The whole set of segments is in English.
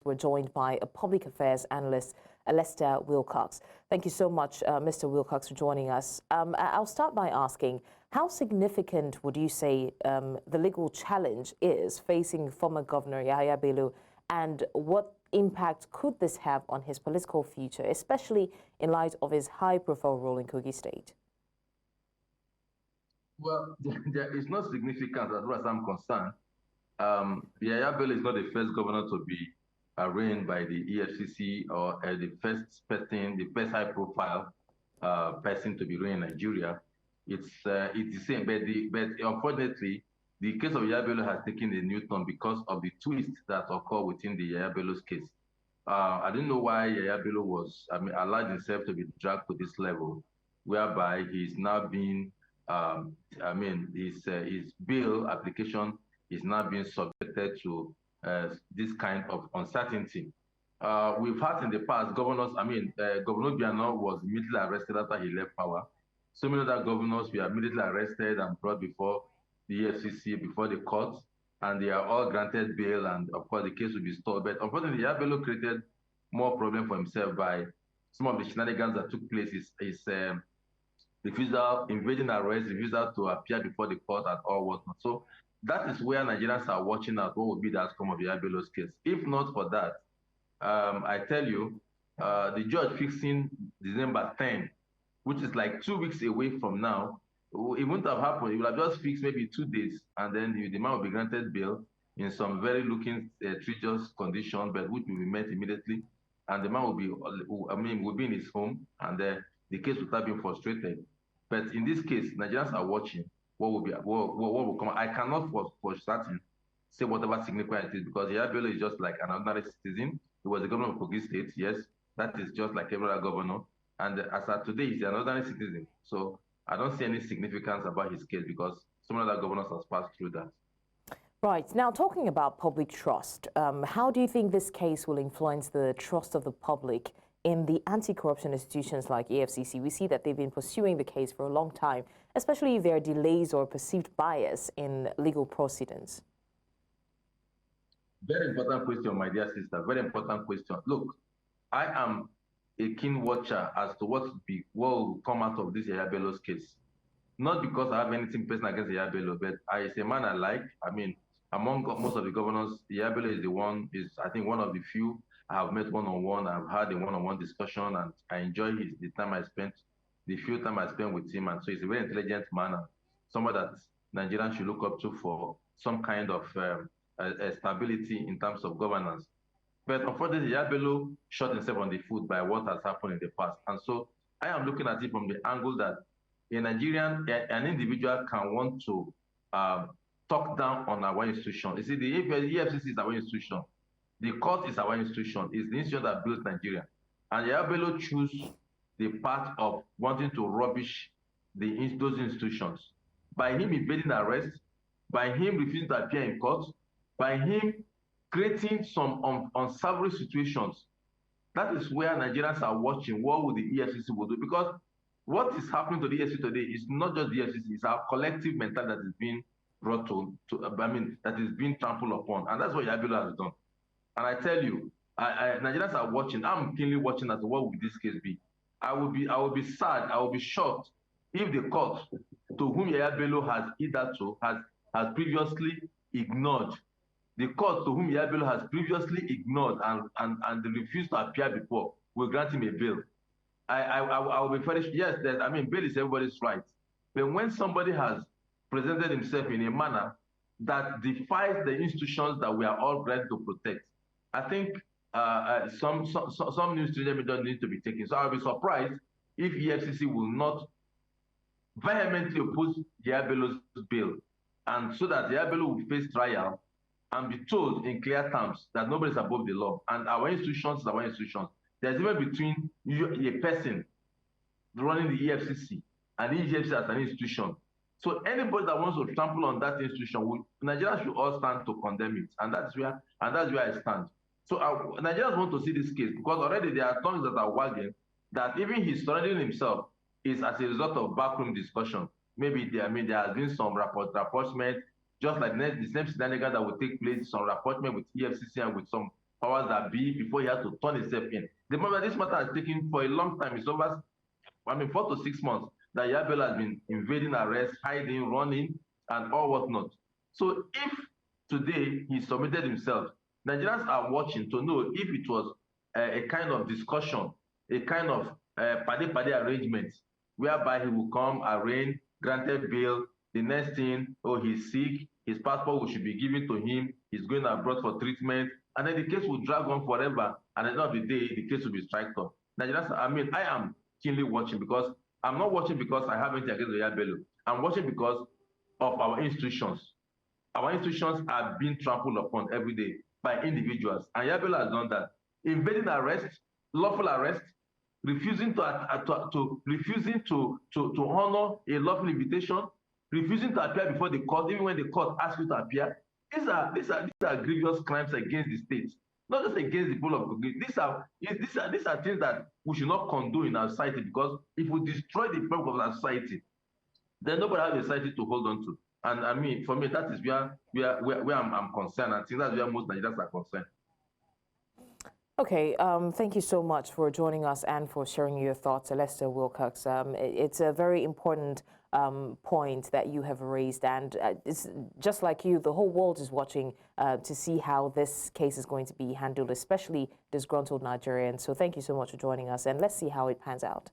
We're joined by a public affairs analyst, Alesta Wilcox. Thank you so much, Mr. Wilcox, for joining us. I'll start by asking, how significant would you say the legal challenge is facing former Governor Yahaya Bello, and what impact could this have on his political future, especially in light of his high-profile role in Kogi State? Well, there is no significance as far as I'm concerned. Yahaya Bello is not the first governor to be arraigned by the EFCC or the first person, the first high-profile person to be arraigned in Nigeria. It's the same, but unfortunately, the case of Yahaya Bello has taken a new turn because of the twists that occur within the Yahaya Bello's case. I don't know why Yahaya Bello was, allowed himself to be dragged to this level, whereby he's now being, his bail application is now being subjected to this kind of uncertainty. We've had in the past governors, Governor Biano was immediately arrested after he left power. So many other governors were immediately arrested and brought before the EFCC, before the courts, and they are all granted bail, and of course the case will be stalled. But unfortunately, Yahaya Bello created more problem for himself by some of the shenanigans that took place. His refusal, invading arrest, refusal to appear before the court and all whatnot. So that is where Nigerians are watching out what will be the outcome of Yahaya Bello's case. If not for that, I tell you, the judge fixing December 10, which is like 2 weeks away from now, it wouldn't have happened. It would have just fixed maybe 2 days, and then the man will be granted bail in some very looking treacherous condition, but which will be met immediately, and the man will be, will be in his home, and the case will have been frustrated. But in this case, Nigerians are watching what will come. I cannot for certain say whatever significant it is, because Yahaya Bello is just like an ordinary citizen. He was the governor of Kogi State, yes, that is just like every other governor. And as of today, he's an ordinary citizen. So I don't see any significance about his case because some other governors have passed through that. Right. Now, talking about public trust, how do you think this case will influence the trust of the public in the anti-corruption institutions like EFCC? We see that they've been pursuing the case for a long time, especially if there are delays or perceived bias in legal proceedings. Very important question, my dear sister. Very important question. Look, I am a keen watcher as to what will come out of this Yahaya Bello's case. Not because I have anything personal against Yahaya Bello, but as a man I like. Among most of the governors, Yahaya Bello is I think one of the few I have met one-on-one. I've had a one-on-one discussion, and I enjoy the few time I spent with him. And so he's a very intelligent man, and someone that Nigerians should look up to for some kind of stability in terms of governance. But unfortunately, Yahaya Bello shot himself on the foot by what has happened in the past. And so I am looking at it from the angle that a Nigerian, an individual can want to talk down on our institution. You see, the EFCC is our institution. The court is our institution. It's the institution that built Nigeria. And Yahaya Bello chose the path of wanting to rubbish those institutions. By him evading arrest, by him refusing to appear in court, by him creating some unsavory situations. That is where Nigerians are watching what will the EFCC will do. Because what is happening to the EFCC today is not just the EFCC, it's our collective mentality that is being brought that is being trampled upon. And that's what Yahaya Bello has done. And I tell you, Nigerians are watching. I'm keenly watching as to what will this case be. I will be sad, I will be shocked if the court to whom Yahaya Bello has hitherto has previously ignored, the court to whom Yahaya Bello has previously ignored and refused to appear before will grant him a bail. I will be very, yes, bail is everybody's right. But when somebody has presented himself in a manner that defies the institutions that we are all ready to protect, I think some new stringent measures need to be taken. So I'll be surprised if EFCC will not vehemently oppose Yahaya Bello's bail, and so that Yahaya Bello will face trial and be told in clear terms that nobody is above the law. And our institutions is our institutions. There's even between a person running the EFCC and the EFCC as an institution. So anybody that wants to trample on that institution, Nigerians should all stand to condemn it. And that's where I stand. So Nigerians want to see this case because already there are tongues that are wagging that even his surrendering himself is as a result of backroom discussion. Maybe there has been some rapprochement, just like the same scenario that will take place, some rapprochement with EFCC and with some powers that be before he has to turn himself in. The moment this matter has taken for a long time, it's over, 4 to 6 months, that Yahaya Bello has been invading arrests, hiding, running, and all whatnot. So if today he submitted himself, Nigerians are watching to know if it was a kind of discussion, a kind of pade arrangement, whereby he will come, arraign, granted bail, the next thing, oh, he's sick, his passport should be given to him, he's going abroad for treatment, and then the case will drag on forever, and at the end of the day, the case will be striked off. Nigerians, I am keenly watching, because I'm not watching because I have anything against Yahaya Bello. I'm watching because of our institutions. Our institutions are being trampled upon every day by individuals, and Yahaya Bello has done that. Invading arrest, lawful arrest, refusing to honor a lawful invitation, refusing to appear before the court, even when the court asks you to appear. These are grievous crimes against the state, not just against the people of Kogi. These are things that we should not condone in our society, because if we destroy the fabric of our society, then nobody has a society to hold on to. And I mean, for me, that is where I'm concerned. I think that's where most Nigerians are concerned. Okay, thank you so much for joining us and for sharing your thoughts, Alesta Wilcox. It's a very important point that you have raised, and it's just like you, the whole world is watching to see how this case is going to be handled, especially disgruntled Nigerians. So thank you so much for joining us, and let's see how it pans out.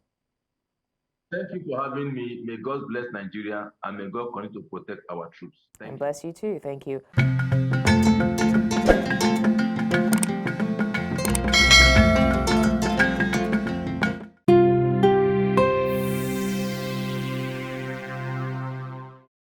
Thank you for having me. May God bless Nigeria, and may God continue to protect our troops. Thank you. And bless you too. Thank you.